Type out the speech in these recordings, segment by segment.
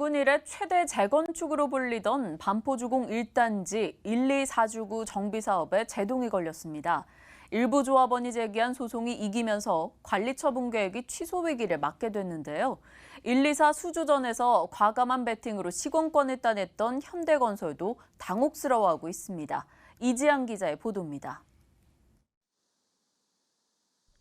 지분 1의 최대 재건축으로 불리던 반포주공 1단지 1, 2, 4주구 정비사업에 제동이 걸렸습니다. 일부 조합원이 제기한 소송이 이기면서 관리처분 계획이 취소 위기를 맞게 됐는데요. 1, 2, 4 수주전에서 과감한 배팅으로 시공권을 따냈던 현대건설도 당혹스러워하고 있습니다. 이지한 기자의 보도입니다.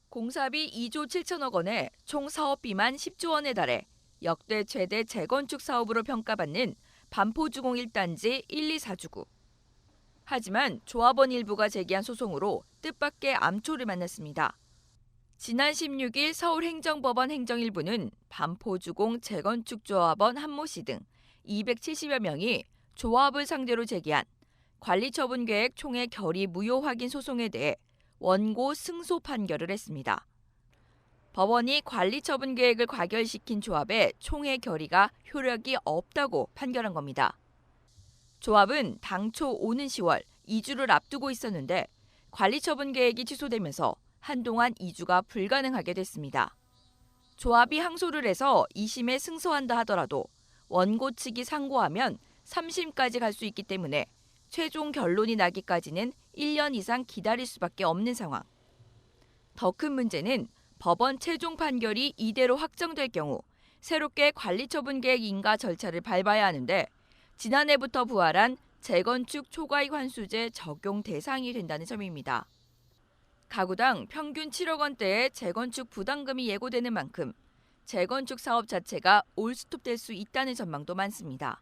공사비 2조 7천억 원에 총 사업비만 10조 원에 달해 역대 최대 재건축 사업으로 평가받는 반포주공 1단지 1, 2, 4주구. 하지만 조합원 일부가 제기한 소송으로 뜻밖의 암초를 만났습니다. 지난 16일 서울행정법원 행정일부는 반포주공 재건축조합원 한모 씨 등 270여 명이 조합을 상대로 제기한 관리처분계획 총회 결의 무효 확인 소송에 대해 원고 승소 판결을 했습니다. 법원이 관리처분 계획을 과결시킨 조합의 총회 결의가 효력이 없다고 판결한 겁니다. 조합은 당초 오는 10월 2주를 앞두고 있었는데 관리처분 계획이 취소되면서 한동안 이주가 불가능하게 됐습니다. 조합이 항소를 해서 2심에 승소한다 하더라도 원고 측이 상고하면 3심까지 갈 수 있기 때문에 최종 결론이 나기까지는 1년 이상 기다릴 수밖에 없는 상황. 더 큰 문제는 법원 최종 판결이 이대로 확정될 경우 새롭게 관리처분 계획 인가 절차를 밟아야 하는데 지난해부터 부활한 재건축 초과이익 환수제 적용 대상이 된다는 점입니다. 가구당 평균 7억 원대의 재건축 부담금이 예고되는 만큼 재건축 사업 자체가 올스톱될 수 있다는 전망도 많습니다.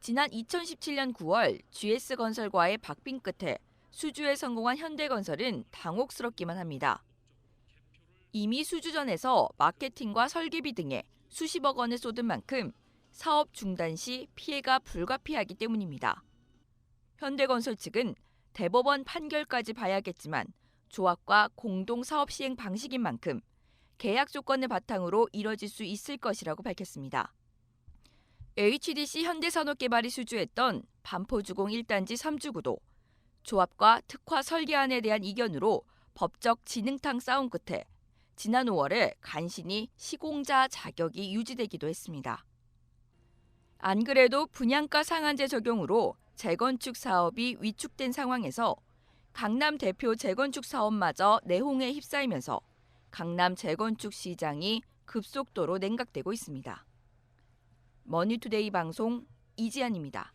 지난 2017년 9월 GS건설과의 박빙 끝에 수주에 성공한 현대건설은 당혹스럽기만 합니다. 이미 수주전에서 마케팅과 설계비 등에 수십억 원을 쏟은 만큼 사업 중단 시 피해가 불가피하기 때문입니다. 현대건설 측은 대법원 판결까지 봐야겠지만 조합과 공동 사업 시행 방식인 만큼 계약 조건을 바탕으로 이뤄질 수 있을 것이라고 밝혔습니다. HDC 현대산업개발이 수주했던 반포주공 1단지 3주구도 조합과 특화 설계안에 대한 이견으로 법적 진흙탕 싸움 끝에 지난 5월에 간신히 시공자 자격이 유지되기도 했습니다. 안 그래도 분양가 상한제 적용으로 재건축 사업이 위축된 상황에서 강남 대표 재건축 사업마저 내홍에 휩싸이면서 강남 재건축 시장이 급속도로 냉각되고 있습니다. 머니투데이 방송 이지안입니다.